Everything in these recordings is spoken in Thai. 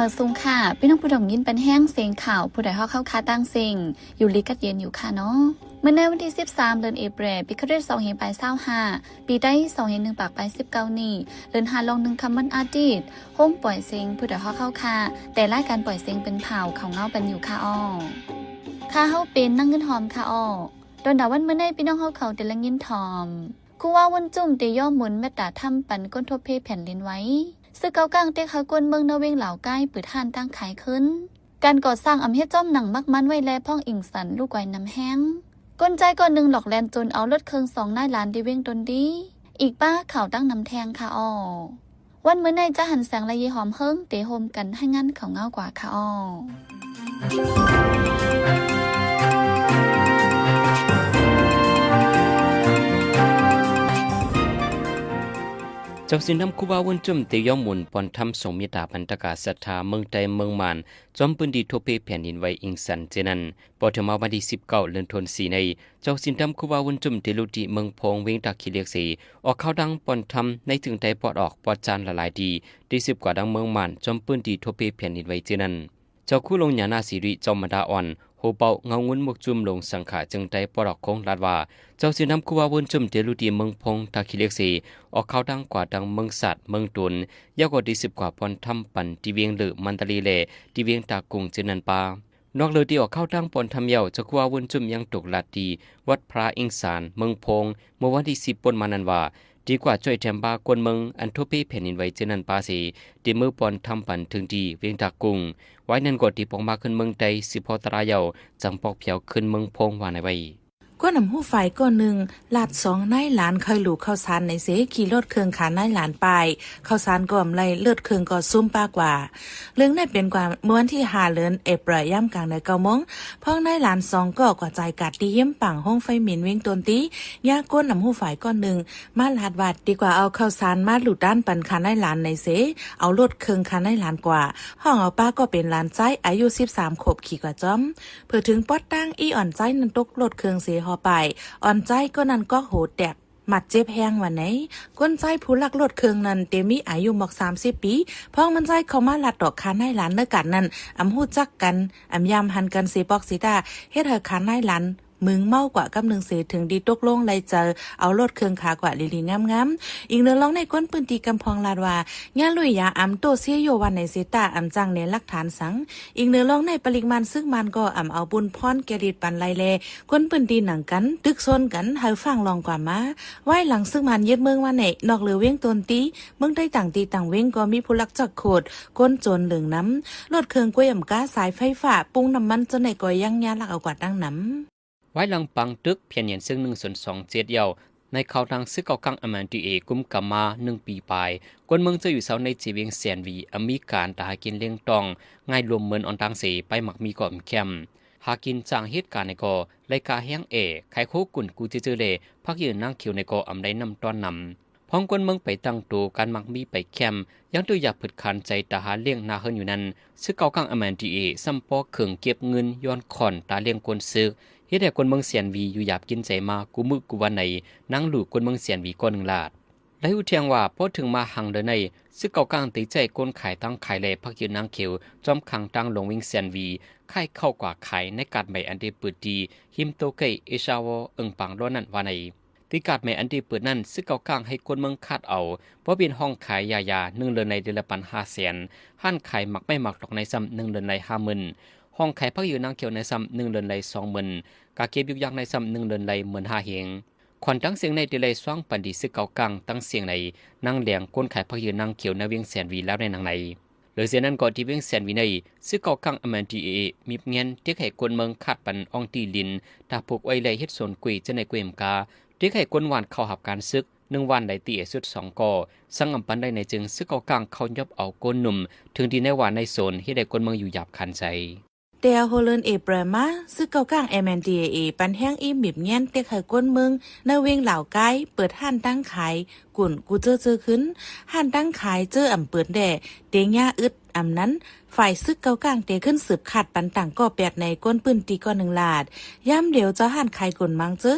มาซุงค่ะพี่น้องผู้ดองยินเป็นแห้งเสียงข่าวผู้ใดเข้าคาตั้งเสียงอยู่ลิกัดเย็นอยู่ค่ะเนาะเมื่อในวันที่13เดือนเอเปรปีคริสต์2525ปีได้201ปากไป19นี้เดือน5ลง1คำวันอาทิตย์ห้องปล่อยเสียงผู้ใดเข้าคาแต่รายการปล่อยเสียงเป็นเผาเขาเงาเป็นอยู่ค่ะอ้อค่ะเฮาเป็นนั่งเงินหอมค่ะอ้อตอนดาวันเมื่อในพี่น้องเขาแต่ละเงินหอมกูว่าวันจุ่มเตย่อหมุนแม่ตาทำปันก้นทบเพแผ่นลินไว้ซึ่งเกากลางเตะขากวนเมืองนเวงเหล่าใกล้เปิดห้านตั้งขายขึ้นการก่อสร้างอำเฮ็ดจ้อมหนังมักมันไว้แลพ่องอิงสันลูกไว้น้ำแห้งก้นใจก่อนหนึ่งหลอกแลนจนเอารถเครื่อง2 นายล้านดีเว้งตนดีอีกป้าข่าวตั้งน้ำแทงค่ะอ้อวันเมื่อในจะหันแสงละยีหอมเฮิงเตะโฮมกันให้งั้นเขาเงากว่าค่ะอ้อเจ้าสินทำคูบาวนจุ่มเตยอมหมุนปอนทำสงมีตาพันตกาศรัทธาเมืองใดเมืองมานจอมปืนดีโทเปแผ่นดินไว้อิงสันเจนันปอเทมาวันที่19เดือนธันวาคมในเจ้าสินทำคูบาวนจุ่มเตลุติเมืองพงเวงตาคิเลียกสีออกเข้าดังปอนทำในถึงใดปอดออกปอดจานละลายดีได้10 กว่าดังเมืองมานจอมปืนดีโทเปแผ่นดินไว้เจนันเจ้าคู่ลงญาณาสิริจอมมดาอ่อนโหเป่าเงางุ้นมุกจุ่มลงสังขาจึงได้ปอดออกคงลาดว่าเจ้าสินทำคูบาวนจุ่มเตลุติเมืองพงตาคิเลียกสีออกเข้าดังกว่าดังเมืองสัตว์เมืองตุนยาวกว่าที่10 กว่าปอนทำปันที่เวียงเหลือมันตะลีเล่ที่เวียงตากุงเจนันปานอกเลยที่ออกเข้าดังปอนทำเยาวจะกว่าวนจุ่มยังตกลาดีวัดพระอิงสารเมืองพงเมื่อวันที่10ปนมานันว่าดีกว่าช่วยแถมบากวนเมืองอันทุพีแผ่นดินไว้เจนันปาสีที่มือปอนทำปันถึงดีเวียงตากุงไว้นั่นกดที่ปองมาขึ้นเมืองใด10 พอตราเยาวจังปอกเพียวขึ้นเมืองพงว่าในไว้ก็นำหู้ไฟก้อนหนึ่งลาด2 นายหลานเคยหลูกข้าวสารในเสขี่รถเครื่องขานายหลานไปข้าวสารก็อำไรเลือดเครื่องก็ซุ่มป้ากว่าเรื่องได้เป็นกว่าเมื่อวันที่5เดือนเอพย่ำกลางใน9 โมงพ่องนายหลาน2ก็กว่าใจกัดดีเยี่ยมปังห้องไฟหมิ่นเว้งตนตียาก้นนำหู้ไฟก้อนหนึ่งมาลาดวัดดีกว่าเอาข้าวสารมาหลุดด้านปันขานายหลานในเสเอารถเครื่องขานายหลานกว่าห้องเอาป้าก็เป็นหลานใจอายุ13 ขวบขี่กว่าจ้อมเพื่อถึงป๊อดตั้งอีอ่อนใจนันตกรถเครื่องเสไปอ่อนใจก็นั่นก็โหดแตกหมัดเจ็บแห้งวันไหนก้นใจผู้ลักรถเครื่องนั้นเตมีอายุหมอก30 ปีพ้องมันใจเขามาลัดดอกคานายหลานเนื้อกันนั้นอำหู้จักกันอำยามหันกันสีปอกสีตาเฮ็ดให้คานายหลานมึงเมากว่ากำนึงเสถึงดีตกลงไลเจอเอารถเครื่องขากว่าลีงามอีกเนื้อร้องในก้นปืนตีกำพองลาดว่าญาลุยยาอำโตเสียโยวันในเสตาอำจังในหลักฐานสังอีกเนื้อร้องในปริมาณซึ่งมันก็อำเอาบุญพรแกริดปันไลแลก้นปืนตีหนังกันตึกซนกันให้ฟังลองกว่ามาไว้หลังซึ่งมันยึดเมืองว่าไหนนอกเหลือเว้งตนตีเมืองได้ต่างตีต่างเว้งก็มีผู้ลักจักโคดก้นโจรเหลืองน้ำรถเครื่องกล้วยอำก้าสายไฟฟ้าปุ้งน้ำมันจนในก้อยย่างยาลักเอากว่าดังน้ำไว้หลังปังตึกเพียงเห็นซึ่ง1/2เจ็ดเยาวในข่าวทางซื้อเก่ากังอเมริกากุมกามา1 ปีปลายกวนเมืองจะอยู่เสาในจีเวียงแสนวีอเมริการตาหากินเลี้ยงตองง่ายรวมเหมือนออนทางเสไปหมักมีก่อมแคมหากินจางเหตุการณ์ในก่อรายกาแห้งไข่โคกุ่นกูเจอเลพักยืนนั่งคิวในก่ออำได้นำตอนนำพ้องกวนเมืองไปตั้งตัวการหมักมีไปแคมยังตัวอยากผึดคันใจตาหาเลี้ยงนาเฮินอยู่นั้นซื้อเก่ากังอเมริกาซัมปอเขื่องเก็บเงินย้อนขอนตาเลี้ยงกวนซื้อเฮ็ดให้คนเมืองเสียนวีอยู่หยาบกินใจมากูมึกกูวันไหนนั่งหลูกคนเมืองเสียนวีก้อน1 ลาดและอุเทียงว่าพอถึงมาหังเดินในซึกเก่ากลางตีใจก้นขายตั้งขายแลพักยืนนางเขียวจอมขังตั้งลงวิ่งเสียนวีไข่เข้ากว่าขายในกาดใหม่อันเดเปิดดีหิมโตเกยเอชาวปังร้อนนั่นว่าในที่กาดใหม่อันเดเปิดนั่นซึกเก่ากลางให้คนเมืองคาดเอาเพราะเป็นห้องขายยา1 เดือนในเดือนละ500,000ห้านขายหมักไม่หมักดอกในซ้ำ1 เดือนใน50,000ห้องขายพักยืนนางเขียวในซ้ำ1 เดือนใน20,000กาเก็บยุกยักในซ้ำ1 เดือนใน15,000 เฮงขวัญตั้งเสียงในเดลัยสว่างปันดีซึกเก่ากังตั้งเสียงในนั่งเหลียงก้นขายพักยืนนางเขียวในเวียงแสนวีแล้วในนางในหรือเสียนั้นก่อนที่เวียงแสนวีในซึกเก่ากังอเมริกามีเงินเทียกให้คนเมืองขาดปันอองตีลินตาผูกไว้เลยเฮ็ดสวนกุยจะในกุยมกาเทียกให้คนหวานเข้าหับการซึก1 วันได้ตีสุด2 ก่อสังอำปันได้ในจึงซึกเก่ากังเขายบเอาก้นหนุ่มถึงที่ในหวานในโซนที่ได้คนเมืองอยู่หยาบคันใจเตียโฮเลนเปรมาซึกเก่ากลางMNDAAปันแห้งหมิบเงี้ยนเต็กให้ก้นเมืองในเวงเหล่าไกเปิดห้านตั้งขายกุ่นกูเจอขึ้นห้านตั้งขายเจอเปิดแด่เตียงย่าอึดนั้นฝ่ายซึกเก่ากลางเตขึ้นสืบขาดปันต่างก็แปดในก้นปืนตีก้อน1 ลาดย่ำเดี๋ยวจะห้านขายกุ่นมังเจอ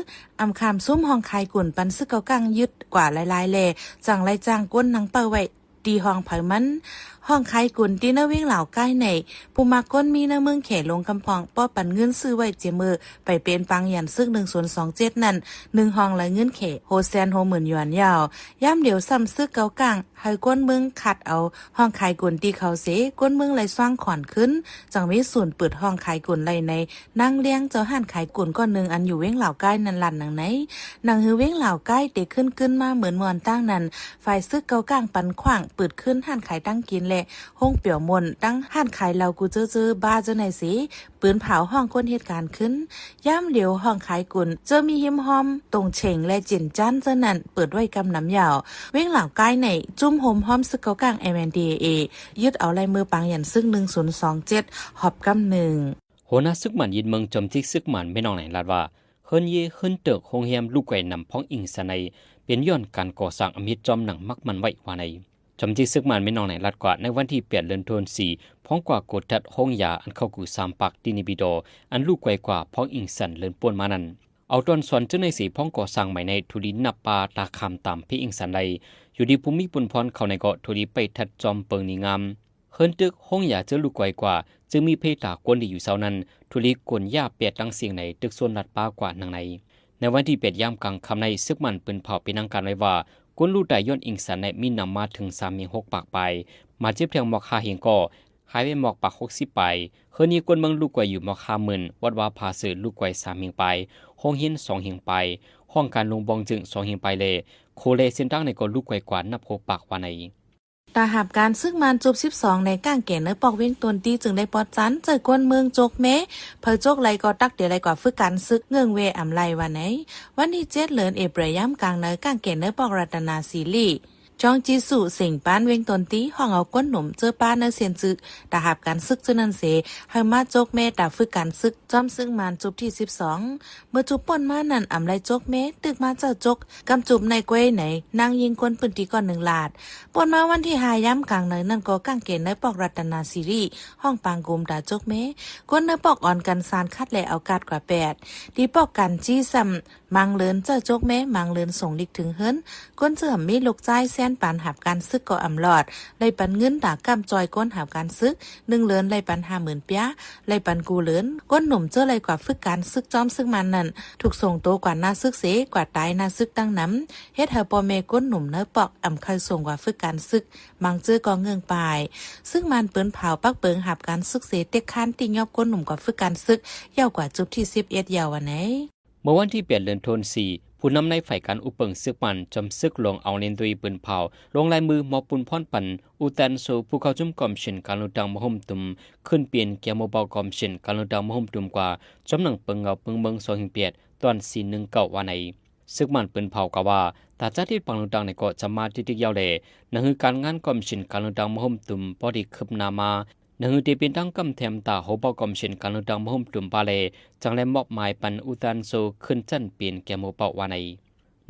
คำซุ้มห้องขายกุ่นปันซึกเก่ากลางยึดกว่าหลายๆแลจังไรจางก้นนังเป้าไว้ ตีห้องไผมันห้องขายกุนที่นาวิ่งเหล่าใกล้ในผู้มาก้นมีในเมืองเขลงกำพองป้อปันเงินซื้อไว้เจมือไปเป็นปังยันซึก1027นั่น1ห้องละเงินเขโฮแซนโฮหมื่นหยวนยาวย่ำเดี๋ยวซ้ำซึกเกากลางให้ก้นเมืองขัดเอาห้องขายกุนที่เขาเสก้นเมืองไหลสร้างขอนขึ้นจังมีส่วนเปิดห้องขายกุนไหลในนั่งเลี้ยงเจ้าห่านขายกุนก้อนหนึ่งอันอยู่เว้งเหล่าใกล้นั่นลั่นหนังไหนนางฮือเว้งเหล่าใกล้เตะขึ้นมาเหมือนมอนตั้งนั้นฝ่ายซึกเกากลางปันขว้างเปิดขึ้นห่านขายตั้งกินแหละห้องเปี่ยวมนตั้งห่านขายเรากูเจอบ้าเจ้าไหนสิปืนเผาห้องก้นเหตุการณ์ขึ้นย่ำเหลียวห้องขายกุนเจอมีหิมหอมตรงเฉ่งและจินจันเจ้านั่นเปิดไว้กำน้ำยาวเว้งเหล่าใกล้ในจุ่มโฮมหอมซึกเกากลาง MNDAA ยึดเอาลายมือปังยันซึ่ง1027หอบกำหนึ่งหัวหน้าซึกหมันยินเมืองจมที่ซึกหมันไม่นองไหนลาดว่าเฮิรนเย่เฮิรนเติกโฮงแฮมลูกไก่นำพ้องอิงสนัยเป็นย้อนการก่อสร้างอมิตรจอมหนังมักมันไว้ว่าในจมที่ซึกหมันไม่นองไหนลาดกว่าในวันที่8 เดือนธันวาคมพ้องกว่ากดทัดห้องยาอันเข้ากู3ปักดินิบิโดอันลูกไก่กว่าพ้องอิงสันเลินป่วนมานั้นเอาตอนสอนเจ้าในสีพ้องก่อสร้างใหม่ในทุดินนับปาตาคำตามพี่อิงสันไลอยู่ดีภูมิปุนพรเข้าในเกาะทุดีไปทัดจอมเปิงนิงามเฮิรนตึกห้องยาเจอลูกไก่กว่าจึงมีเพตากวนที่อยู่เสานั้นทุลีกวนย่าเปียดดังเสียงในตึกส่วนลัดป้ากว่านังในวันที่8 ยามกลางคำในซึกมันปืนเผาเป็นทางการไว้ว่ากวนลูกได้ย้อนอิงสันในมีนำมาถึง3-6 ปากไปมาเจ็บแทงหมอกคาเฮงก็หายไปหมอกปาก60 ไปเฮือนี้กวนเมืองลูกไก่อยู่หมอกคาหมื่นวัดว่าพาเสือลูกไก่3 เฮงไปห้องหิน2 เฮงไปห้องการลงบองจึง2 เฮงไปเลยโคเลเส้นตั้งในก็ลูกไก่กว่านับ6 ปากว่าในตาหับการซึกมันจุบ12ในก้างเก่นเนื้อปอกเว้งตนตีจึงได้ปอดจันเจอกวนเมืองโจกเมเพอโจกไหลก็ตักเดี๋ยวไหลกว่าฝึกการซึกเงื่องเวอำไลวันไหนวันที่7 เดือนเอเปรย่ำกลางเนื้อก้างเก่นเนื้อปอกรัตนาซีรีจองจีสุสิงป้านเวงตนตีห้องเอาก้นหนุ่มเจอป้านเนื้อเสียนซึกตาหับการซึกเจนันเสให้มาโจกเมตาฝึกการซึกจอมซึกมันจุบที่12เมื่อจุบป่นมานั่นอำไลโจกเมตึกมาเจ้าจกกำจุบในก้วยไหนนางยิงคนปืนตีก่อน1 ลาดป่นมาวันที่5 ย่ำกลางเนยนั่นก็ก้างเกณฑ์เนื้อปอกรัตนาซีรีห้องปางกุมตาโจกเมก้นเนื้อปอกอ่อนกันสารคัดแหละเอากาดกว่า8ดีปอกกันจี้ซ้ำมังเลินเจ้าโจกเมมังเลินส่งลิกถึงเฮิรนก้นเสื่อมมีลูกใจแสนปานหับการซึกก็อำหลอดไล่ปันเงินตากำจอยก้นหับการซึก1 เลินไล่ปัน50,000 เปียไล่ปันกูเลินก้นหนุ่มเจ้าไล่กว่าฝึกการซึกจอมซึกมันนั่นถูกส่งโตกว่าหน้าซึกเสกว่าตายหน้าซึกตั้งน้ำเฮ็ดเฮาปอเมก้นหนุ่มเนื้อปอกอำเคยส่งกว่าฝึกการซึกมังเจอก็เงืองปลายซึ่งมันเปิ้นเผาปักเปิงหับการซึกเสเต็กคันติยอบก้นหนุ่มกว่าฝึกการซึกยาวกว่าจุบที่11ยาววันไหนเมื่อวันที่8 เดือนธันวาคมผู้นำในฝ่ายการอุปเปิงซึกมันจำซึกลงเอาเลนตุยปืนเผาลงลายมือมอปุนพรปันอุตันโซผู้เข้าจุ่มกอมเชนการลุดังมหมตุมขึ้นเปลี่ยนเกียร์โมบากอมเชนการลุดังมหมตุมกว่าจำหนังเปิงเงาเปิงเมือง2-8ตอน419วันไหนซึกมันปืนเผากว่าตาจ้าที่ปังลุดังในเกาะจะมาที่ยาวเลยนั่นคือการงานกอมเชนการลุดังมหมตุมพอดีคืบนามานั่นคือที่เป็นตั้งกำแถมตาหัวบากอมเชนการลุดังมหมตุมปาเลจังแลมอบหมายปันอุตันโซขึ้นจันเปลี่ยนเกียร์โมบาวันไหน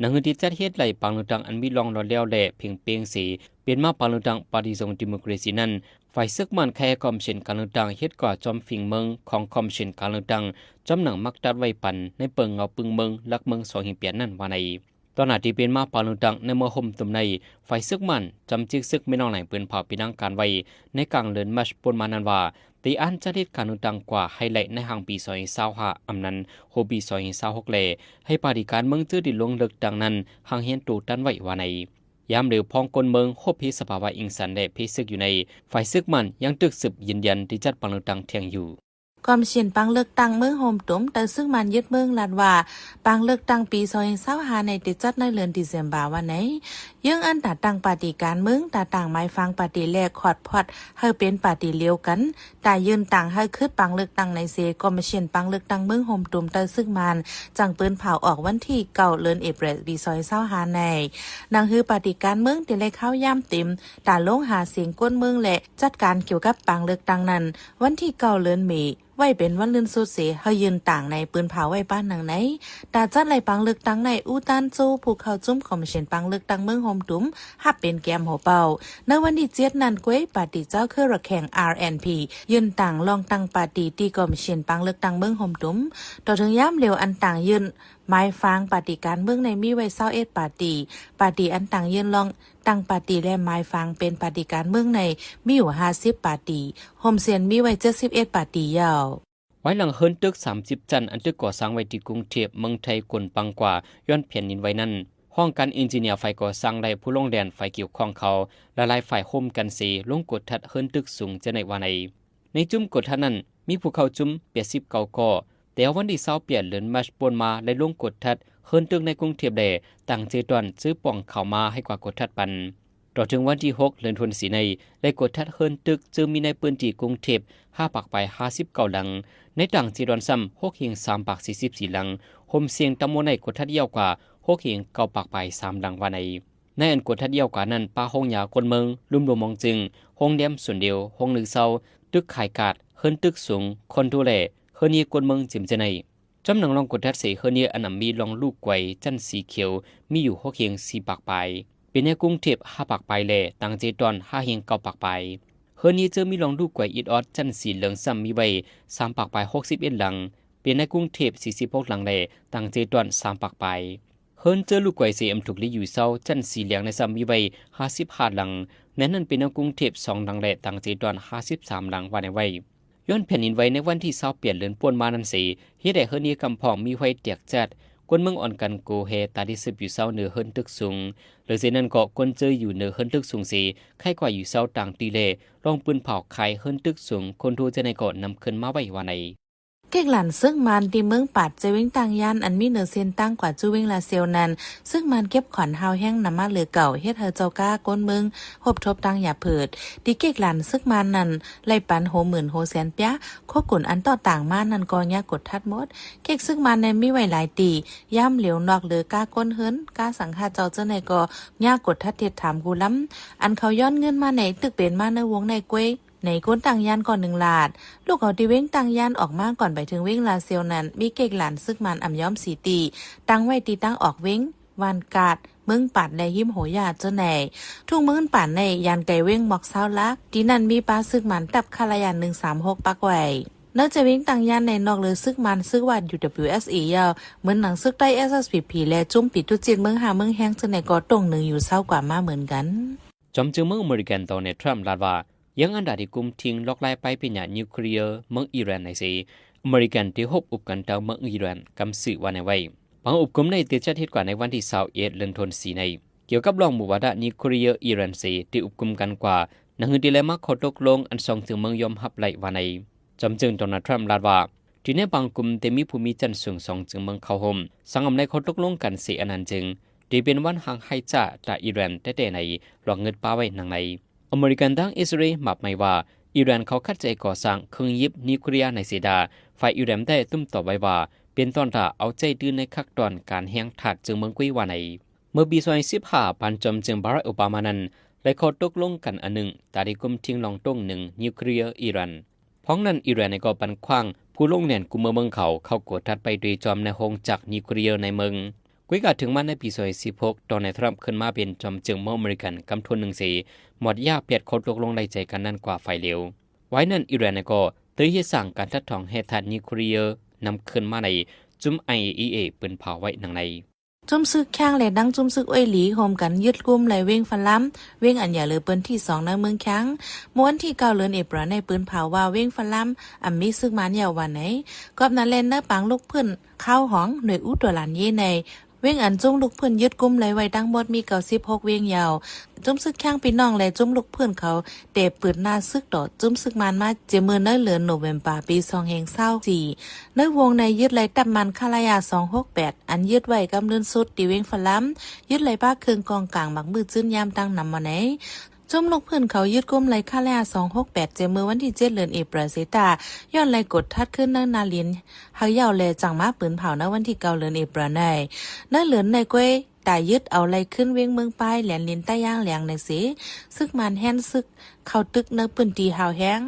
นังฮือที่จัดเฮ็ดไหลปังลุดังอันมีรองรอแล้วแหละเพียงเปียงสีเป็นมาปังลุดังปาฏิสงดิโมคราซีนั้นฝ่ายซึกมันแค่คอมเชนการลุดังเฮ็ดก่อจอมฝิ่งเมืองของคอมเชนการลุดังจอมหนังมักตัดไว้ปันในเปิงเงาปึงเมืองลักเมือง2-8นั่นว่าในตอนที่เป็นมาปังลุดังในเมื่อห่มตุ่มในฝ่ายซึกมันจำจิกซึกไม่น้องไหนปืนเผาปีนังการไว้ในกลางเดือนมัชปนมานันว่าตีอันจะได้การลุดังกว่าไฮไลท์ในห่างปี2025อำนั้นโฮปี2026เลยให้ปฏิการเมืองจื้อดิลงลึกดังนั้นห่างเฮียนตูตันไว้ว่าในยามเร็วพองกลเมืองโฮพีสภาวะอิงสันและพีซึกอยู่ในฝ่ายซึกมันยังตึกสืบยืนยันที่จัดปังลุดังเทียงอยู่กอมเชียนปังเลือกตั้งเมืองโฮมตุ้มแต่ซึ่งมันยึดเมืองลาดว่าปังเลือกตั้งปี2025ในติดจัดในเดือนธันวาคมวันไหนยังอันตาตั้งปฏิการเมืองตาต่างไม้ฟังปฏิแลกขอดพอดให้เป็นปฏิเลียวกันแต่ยืนต่างให้คืดปังเลือกตั้งในเซกอมเชียนปังเลือกตั้งเมืองโฮมตุ้มแต่ซึ่งมันจังปืนเผาออกวันที่9 เดือนเอพฤษปี2025ในนางฮือปฏิการเมืองติเลยเข้าย่ำเต็มตาลงหาเสียงก้นเมืองและจัดการเกี่ยวกับปังเลือกตั้งนั้นวันที่9 เดือนเมษไว้เป็นวันลื่นสุดเสียให้ยืนต่างในปืนเผาไว้บ้านหนังไหนตาจัดไหลปังเลือกตั้งในอูตันโจผู้เข้าจุ่มคอมมิชชั่นปังเลือกตั้งเมืองโฮมตุ้มฮับเป็นแกมหัวเป่าในวันที่7นั้นก้วยปาร์ตี้เจ้าคือระแข่ง RNP ยืนต่างลองตั้งปาร์ตี้ที่คอมมิชชั่นปังเลือกตั้งเมืองโฮมตุ้มต่อถึงย่ำเร็วอันต่างยืน หมายฟังปฏิการเมืองในมีไว้21ปาร์ตี้อันต่างยืนรองตั้งปาร์ตี้และหมายฟังเป็นปฏิการเมืองในมีอยู่50ปาร์ตี้โฮมเซียนมีไว้71ปาร์ตี้ยาว ไว้หลังเฮิรนตึก30จันอันตึกก่อสร้างไว้ที่กรุงเทพเมืองไทยกลปังกว่าย้อนแผ่นดินไว้นั้นห้องการเอนจิเนียร์ฝ่ายก่อสร้างได้ผู้ลงแดนฝ่ายเกี่ยวข้องเขาและหลายฝ่ายโฮมกันสีลงกดทัดเฮิรนตึกสูงจะในวันในจุ่มกดทัดนั้นมีผู้เข้าจุ่ม89ก่อแต่วันที่20เปลี่ยนเดือนมาร์ชปนมาและลงกดทัดเฮิรนตึกในกรุงเทพได้ตั้งเจตอนซื้อป่องเข้ามาให้กว่ากดทัดปันต่อถึงวันที่6เดือนธันวาคมในได้กดทัดเฮิรนตึกจึงมีในพื้นที่กรุงเทพ5ปากไป59หลังในต่างจีดอนซ้ำ6เฮียง3ปาก44หลังโฮมเสียงตำบลในกดทัดยาวกว่า6เฮียง9ปากไป3หลังวันในอันกดทัดยาวกว่านั้นป้าห้องยาคนเมืองลุ่มรวมมองจึงห้องเดียมส่วนเดียวห้องหนึ่งเศร้าตึกขายกาดเฮิรนตึกสูงคนดูแลเฮิรนยีคนเมืองจิมเจในจำหนังลองกดทัดเสียเฮิรนยีอันมีลองลูกไกวจันสีเขียวมีอยู่6เฮียง4ปากไปเป็นในกรุงเทพ5ปากไปแลต่างเจตอน5เฮียง9ปากไปเฮิรนยีเจอมีลองลูกไกวอีดออดจันสีเหลืองซ้ำมีไว้3ปากไป61หลังเป็นในกรุงเทพ46หลังแลต่างเจตอน3ปากไปเฮิรนเจอลูกไกวเสียมถูกลีอยู่เศร้าจันสีเหลืองในซ้ำมีไว้55หลังนั้นเป็นในกรุงเทพ2หลังแลต่างเจตอน53หลังวันในไว้ย้อนแผ่นดินไว้ในวันที่20เปลี่ยนเดือนป่วนมานั้นสิเฮ็ดให้เฮิรนยีกำพองมีไว้เตียกจัดคนเมืองอ่อนกันโกเฮตาที่สืบอยู่เศร้าเหนือเฮิรนตึกสูงหรือเช่นนั้นก็คนเจออยู่เหนือเฮิรนตึกสูงสีใครกว่าอยู่เศร้าต่างตีเลลองปืนเผาไข่เฮิรนตึกสูงคนทูจะในเกาะนำขึ้นมาไว้วันใน เก่งหลันซึ่งมันที่เมืองปัดจะวิ่งตังยันอันมีเนือเซียนตั้งกว่าจูวิ่งลาเซียวนั้นซึ่งมันเก็บขอนเฮาแห้งนำมาเหลือเก่าเฮ็ดเฮอเจ้าก้าก้นเมืองหบทบตังอย่าเผิดดิเก่งหลันซึ่งมันนั้นไล่ปันโหมื่นโหแสนเปียโคกุ่นอันต่อต่างมานั่นก็ยากกดทัดหมดเก่งซึ่งมันในมีไว้หลายตีย่ำเหลียวนอกเหลือก้าก้นเฮิรนก้าสังฆาเจ้าเจ้าในก็ยากกดทัดเทศถามกูล้ำอันเขาย้อนเงินมาไหนตึกเป็นมาในวงในกวยในก้นตังยานก่อน1 ลาดลูกเอาที่เว้งตังยานออกมาก่อนไปถึงเว้งลาเซียวนั้นมีเก่งหลานซึกมันอ่ำย้อม4ตีตั้งไว้ตีตั้งออกเว้งวานกาดเมืองปัดและยิ้มโหยาเจ้าแหน่ทุ่งเมืองปัดในยานไก่เว้งหมอกเศร้าลักที่นั่นมีปลาซึกมันตับคาลายาน136ปักไว้นอกจากเว้งตังยานในนอกเลยซึกมันซึกวัด UWSA ยาวเหมือนหนังซึกได้ SSPP และจุ่มปิดตุจิตเมืองหาเมืองแห้งเจ้าแหน่ก็ตรงหนึ่งอยู่เศร้ากว่ามาเหมือนกันจอมจึงเมืองอเมริกันตอนในทรัมป์ลาดว่ายังอันดาที่กุมทิ้งล็อกไล่ไปเป็นยานิวเคลียร์เมืองอิหร่านในสิอเมริกันที่ฮบอุบกันเตาเมืองอิหร่านกำสื่อวันในไว้บางอุบกุมในติดจัดเหตุกว่าในวันที่21เดือนธันวาคมในเกี่ยวกับรองบุวาดานิวเคลียร์อิหร่านสิที่อุบกุมกันกว่านังหือดีเลมาขอตกลงอันส่งถึงเมืองยอมฮับไหลวันในจอมจึงโดนัลด์ทรัมป์ลาดว่าที่ในบางกลุ่มเต็มีภูมิจันทร์สูงส่งจึงเมืองเขาห่มสังอำในขอตกลงกันสิอันนั้นจึงที่เป็นวันห่างไฮจ่าจากอิหร่านแต่ในหลอกเงินป้าไว้นังในอเมริกันดังอิสราเอลหมับไม่ว่าอิหร่านเขาคัดใจก่อสร้างเครื่องยิบนิวเคลียร์ในซีดาฝ่ายอิหร่านได้ตุ้มต่อไว้ว่าเป็นตอนท่าเอาใจดื้อในขั้นตอนการแห่งถัดจึงเมืองกุยวาในเมื่อปี2015ปันจอมจึงบารักโอบามานั้นได้ขอตกลงกันอันหนึ่งตาดีกุมทิ้งลองต้งหนึ่งนิวเคลียร์อิหร่านพ้องนั้นอิหร่านในก็ปันคว้างผู้ลงแน่นกุมเมืองเขากดทัดไปโดยจอมในห้องจักนิวเคลียร์ในเมืองกุยกาถึงมาในปี2016ตอนในทรัมป์ขึ้นมาเป็นจอมจึงเมืองอเมริกันกำทุน1 สีหมดยาเปียดคนตกลงในใจกันนั่นกว่าไฟเร็วไว้นั่นอิหร่านก็เตยสั่งการทัดทองเหตุนิวเคลียร์นำขึ้นมาในจุ่ม IAEA ปืนเผาไว้หนังในจุ่มซึกแข้งและดังจุ่มซึกอ้อยหลีโฮมกันยึดกุมไหลเว้งฟันล้ำเว้งอันอย่าเหลือปืนที่2ในเมืองแข้งม้วนที่9เดือนเอพริลในปืนเผาว่าเว้งฟันล้ำมีซึกมันยาววันไหนกอบนั้นเล่นเนื้อปังลูกพื้นข้าวหองหน่วยอุตัวหลานเย่ในเว้งอันจุ่มลูกเพื่อนยึดกุมไหลไว้ดังหมดมี96เว้งยาวจุ่มซึกแข้งพี่น้องและจุ่มลูกเพื่อนเขาเตะปืนหน้าซึกต่อจุ่มซึกมันมาเจมือเนื้อเหลือโนเวมบาปี2024ในวงในยึดไหลตับมันคาลายา268อันยึดไว้กำเนินสุดตีเว้งฟันล้ำยึดไหลบ้าเครื่องกองกลางมักมือจื้นยามตั้งนำมาไหนจุ่มลูกเพื่อนเขายึดกุมไหลคาลายา268เจมือวันที่7เดือนเอพริลเซตาย้อนไหลกดทัดขึ้นเนื้อนาลินหายาวแลจังมาปืนเผาในวันที่9เดือนเอพริลในเนื้อเหลือนในกวยแต่ยึดเอาไหลขึ้นเว้งเมืองปลายแหลนลินใต้ย่างแหลงในสิซึกมันแห่นซึกเข้าตึกเนื้อปืนตีหาวแห้ง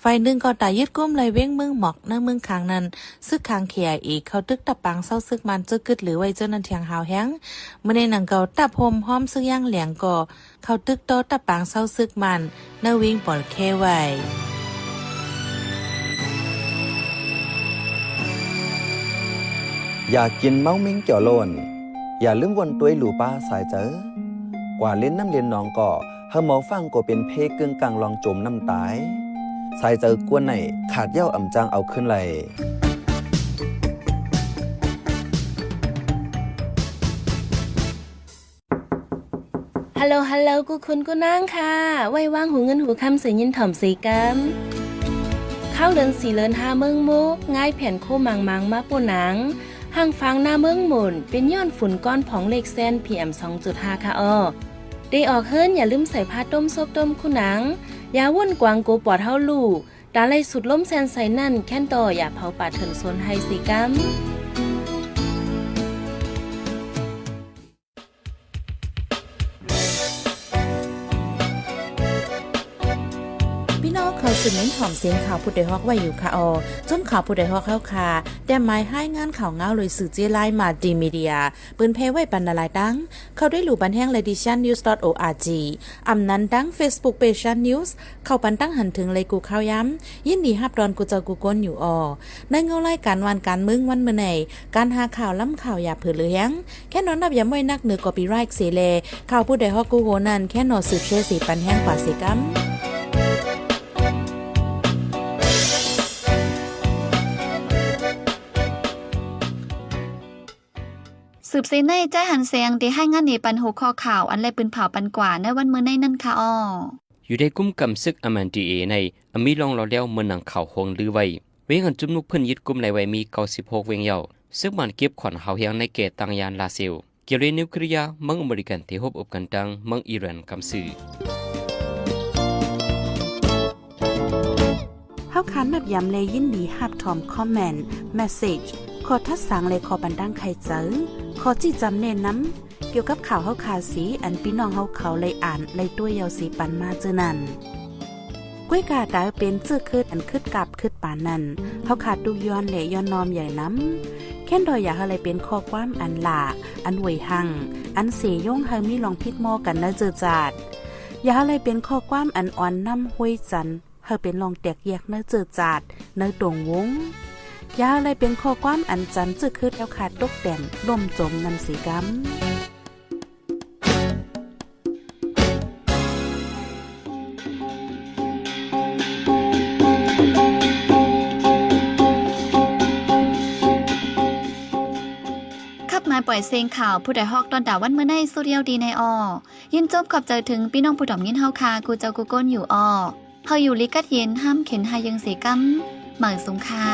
ฝ่ายหนึ่งก็แต่ยึดกุมไหลเว้งเมืองหมอกเนื้อเมืองคางนั้นซึกคางเขียอีกเข้าตึกตะปังเศร้าซึกมันจะกึดหรือไว้เจ้านันเทียงหาวแห้งเมื่อในหนังเก่าตับพมห้อมซึกย่างแหลงก็เข้าตึกโตตะปังเศร้าซึกมันเนื้อวิ่งปอดแค่ไว้ อย่ากินเมาเม้งเกี่ยวโลนอย่าลืมวนตัวหลูป้าสายเจอกว่าเล่นน้ำเลียนน้องก็เฮาหมอฟังก็เป็นเพกึ่งกลางลองจมน้ำตายสายเจอกวนไหนขาดเย้าอ่ำจางเอาขึ้นไหลฮัลโหลกูคุณกูนั่งค่ะไว้ว่างหูเงินหูคำเสียยินถ่อมสีกัมเข้าเดินสีเลินหาเมืองมุกง่ายแผ่นโคมังมาปูหนังห่างฟังหน้าเมืองหมุนเป็นย้อนฝุ่นก้อนผองเหล็กเส้น PM 2.5 ค่ะได้ออกเฮิรนอย่าลืมใส่ผ้าต้มซบต้มคู่หนังอย่าว่นกวางโกปอดเฮาลูกตาไล่สุดล้มแซนใส่นั่นแค่นต่ออย่าเผาป่าเถินโซนไฮสีกัมเขาสืบเน้นหอมเสียงข่าวผู้ใดฮอกไว้อยู่ค่ะจนข่าวผู้ใดฮอกเข้าค่ะแต่หมายให้งานข่าวเงาเลยสื่อเจไลมาดีมีเดียปืนเพไว้ปันนาลายดังเขาได้หลู่บันแห้ง leditionnews.org อำนั้นดัง Facebook page news เข้าปันตั้งหันถึงเลยกูข่าวย้ำยินดีฮับดอนกูเจ้ากูก้นอยู่ในเงาไล่การวันการมึงวันเมื่อไหนการหาข่าวล้ำข่าวอย่าเผือเลี้ยงแค่นอนนับย้ำไว้นักเหนือกอปีไรค์เสเลข่าวผู้ใดฮอกกูโหนั่นแค่นอสืบเชสีปันแห้งกว่าสีกัมสืบเซในใจหันเสียงที่ให้งานในปันหัวข้อข่าวอันไรปืนเผาปันกว่าในวันมื้อในนั่นค่ะอยู่ในกลุ่มกำซึกอแมนดีเอในอมีลองรอแล้วเมืองหนังข่าวหงลือไว้เวงันจุ่มนุกเพิ่นยึดกลุ่มในไว้มี96เวงเยาซึ่งมันเก็บขวัญเฮาเฮียงในเกตตังยานลาเซลเกี่ยวกับนิวเคลียร์เมืองอเมริกันที่ฮบอบกันดังเมืองอิหร่านกำซือเฮาคันนับย้ำเลยยินดีฮับทอมคอมเมนต์เมสเสจขอทัดสั่งเลยขอบันดังใครเจอขอจี้จำเน้นน้ำเกี่ยวกับข่าวเฮาขาสีอันพี่น้องเฮาเขาเลยอ่านเลยตัวยาวสีปันมาเจอนั่นก้วยกาดาวเป็นเจื้อคืดอันคืดกับคืดปานนั่นเฮาขาดดูย้อนและย้อนนอมใหญ่น้ำแค่นดอยอยากอะไรเป็นข้อความอันหลาอันหวยหังอันเสยย่งเฮามีลองพิดมอกันนะเจอจาดอยากอะไรเป็นข้อความอันอ่อนน้ำห้วยจันเฮาเป็นลองแตกแยกเนื้อเจอจาดเนื้อตรงวงยาอะไรเป็นข้อความอันจันจะคืดแล้วขาดตกแต่งล่มจมนันสีกัมขับมาปล่อยเสียงข่าวผู้ใดฮอกตอนดาวันเมื่อในโซเดียลดีในยินจบขอบใจถึงพี่น้องผู้ดอมยินเฮาคากูเจ้ากูก้นอยู่เฮาอยู่ลิกัดเย็นห้ามเข็นหายังเสกัมเหมือนสงค่า